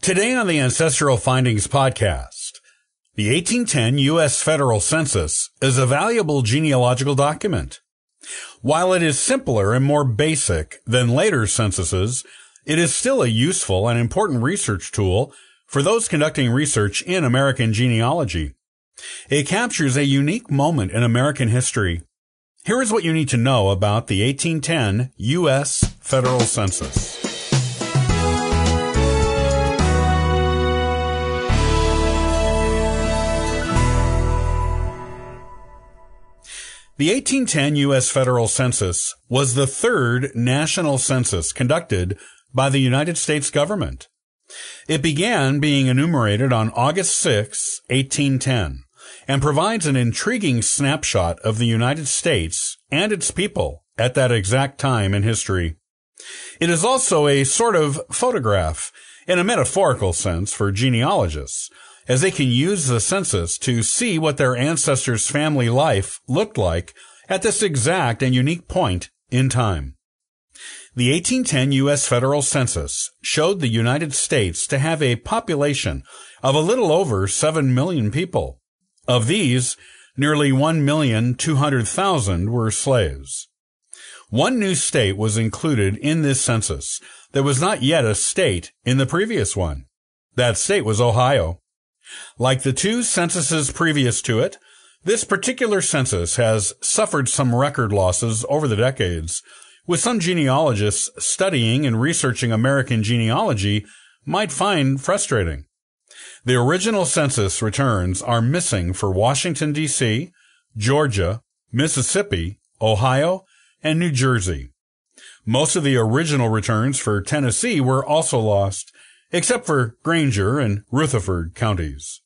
Today on the Ancestral Findings podcast, the 1810 U.S. Federal Census is a valuable genealogical document. While it is simpler and more basic than later censuses, it is still a useful and important research tool for those conducting research in American genealogy. It captures a unique moment in American history. Here is what you need to know about the 1810 U.S. Federal Census. The 1810 U.S. Federal Census was the third national census conducted by the United States government. It began being enumerated on August 6, 1810, and provides an intriguing snapshot of the United States and its people at that exact time in history. It is also a sort of photograph, in a metaphorical sense, for genealogists, as they can use the census to see what their ancestors' family life looked like at this exact and unique point in time. The 1810 U.S. Federal Census showed the United States to have a population of a little over 7 million people. Of these, nearly 1,200,000 were slaves. One new state was included in this census that was not yet a state in the previous one. That state was Ohio. Like the two censuses previous to it, this particular census has suffered some record losses over the decades, with some genealogists studying and researching American genealogy might find frustrating. The original census returns are missing for Washington, D.C., Georgia, Mississippi, Ohio, and New Jersey. Most of the original returns for Tennessee were also lost, except for Granger and Rutherford counties.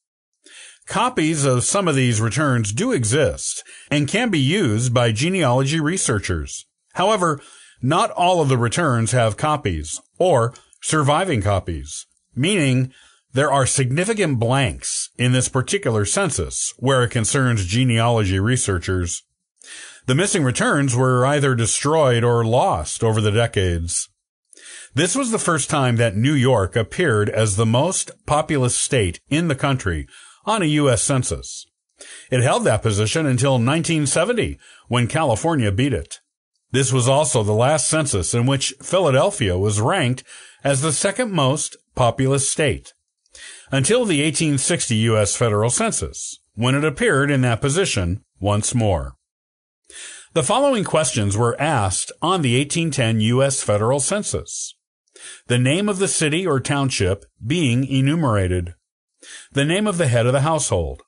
Copies of some of these returns do exist and can be used by genealogy researchers. However, not all of the returns have copies or surviving copies, meaning there are significant blanks in this particular census where it concerns genealogy researchers. The missing returns were either destroyed or lost over the decades. This was the first time that New York appeared as the most populous state in the country on a U.S. census. It held that position until 1970, when California beat it. This was also the last census in which Philadelphia was ranked as the second most populous state, until the 1860 U.S. Federal Census, when it appeared in that position once more. The following questions were asked on the 1810 U.S. Federal Census. The name of the city or township being enumerated. The name of the head of the household.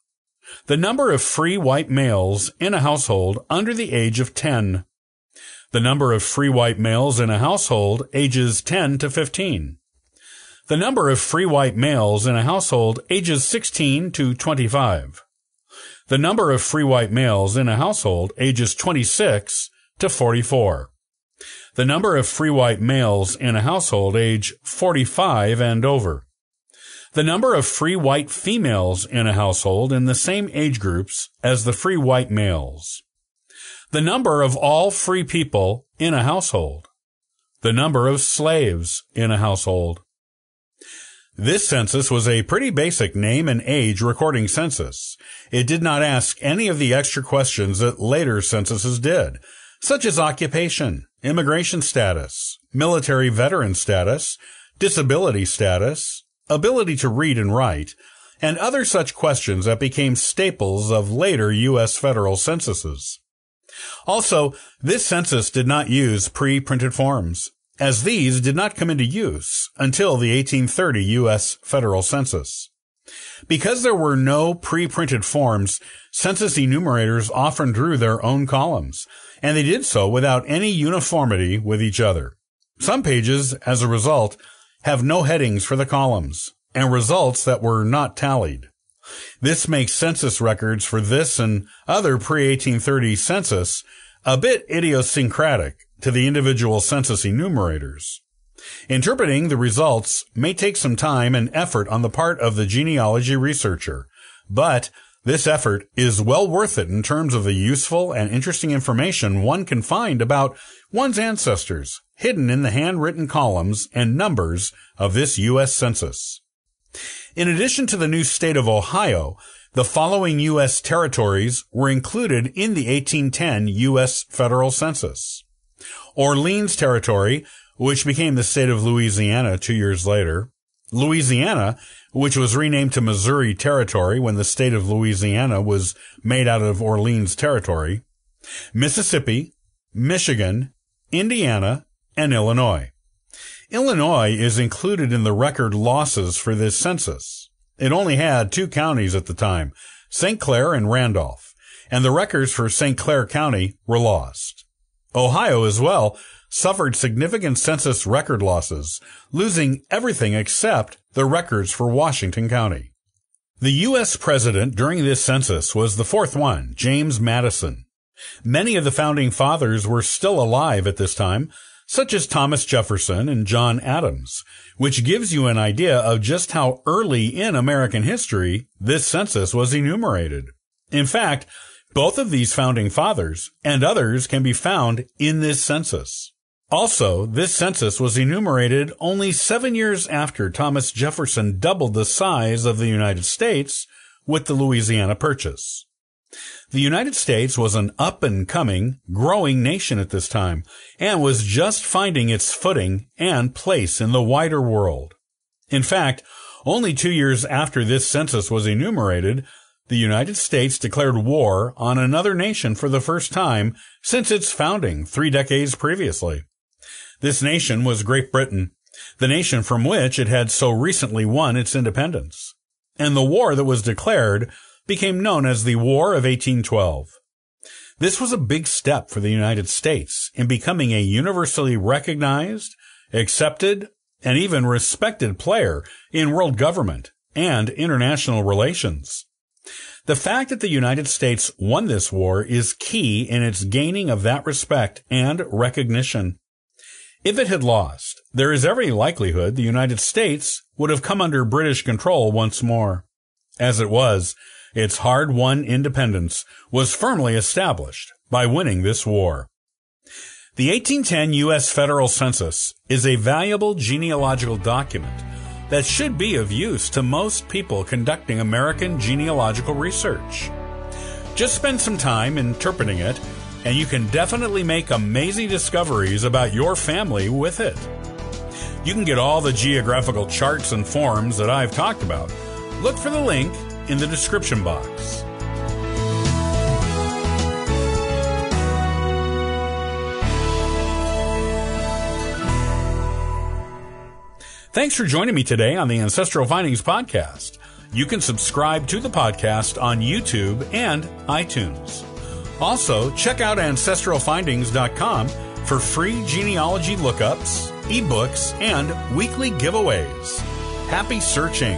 The number of free white males in a household under the age of 10. The number of free white males in a household ages 10 to 15. The number of free white males in a household ages 16 to 25. The number of free white males in a household ages 26 to 44. The number of free white males in a household age 45 and over. The number of free white females in a household in the same age groups as the free white males. The number of all free people in a household. The number of slaves in a household. This census was a pretty basic name and age recording census. It did not ask any of the extra questions that later censuses did, such as occupation, immigration status, military veteran status, disability status, ability to read and write, and other such questions that became staples of later U.S. federal censuses. Also, this census did not use pre-printed forms, as these did not come into use until the 1830 U.S. Federal Census. Because there were no pre-printed forms, census enumerators often drew their own columns, and they did so without any uniformity with each other. Some pages, as a result, have no headings for the columns, and results that were not tallied. This makes census records for this and other pre-1830 census a bit idiosyncratic to the individual census enumerators. Interpreting the results may take some time and effort on the part of the genealogy researcher, but this effort is well worth it in terms of the useful and interesting information one can find about one's ancestors hidden in the handwritten columns and numbers of this U.S. Census. In addition to the new state of Ohio, the following U.S. territories were included in the 1810 U.S. federal census. Orleans Territory, which became the state of Louisiana 2 years later. Louisiana, which was renamed to Missouri Territory when the state of Louisiana was made out of Orleans Territory. Mississippi, Michigan, Indiana, and Illinois. Illinois is included in the record losses for this census. It only had 2 counties at the time, St. Clair and Randolph, and the records for St. Clair County were lost. Ohio as well suffered significant census record losses, losing everything except the records for Washington County. The U.S. president during this census was the 4th one, James Madison. Many of the founding fathers were still alive at this time, such as Thomas Jefferson and John Adams, which gives you an idea of just how early in American history this census was enumerated. In fact, both of these founding fathers and others can be found in this census. Also, this census was enumerated only 7 years after Thomas Jefferson doubled the size of the United States with the Louisiana Purchase. The United States was an up-and-coming, growing nation at this time, and was just finding its footing and place in the wider world. In fact, only 2 years after this census was enumerated, the United States declared war on another nation for the first time since its founding 3 decades previously. This nation was Great Britain, the nation from which it had so recently won its independence. And the war that was declared became known as the War of 1812. This was a big step for the United States in becoming a universally recognized, accepted, and even respected player in world government and international relations. The fact that the United States won this war is key in its gaining of that respect and recognition. If it had lost, there is every likelihood the United States would have come under British control once more. As it was, its hard-won independence was firmly established by winning this war. The 1810 U.S. Federal Census is a valuable genealogical document that should be of use to most people conducting American genealogical research. Just spend some time interpreting it, and you can definitely make amazing discoveries about your family with it. You can get all the geographical charts and forms that I've talked about. Look for the link in the description box. Thanks for joining me today on the Ancestral Findings Podcast. You can subscribe to the podcast on YouTube and iTunes. Also, check out ancestralfindings.com for free genealogy lookups, ebooks, and weekly giveaways. Happy searching!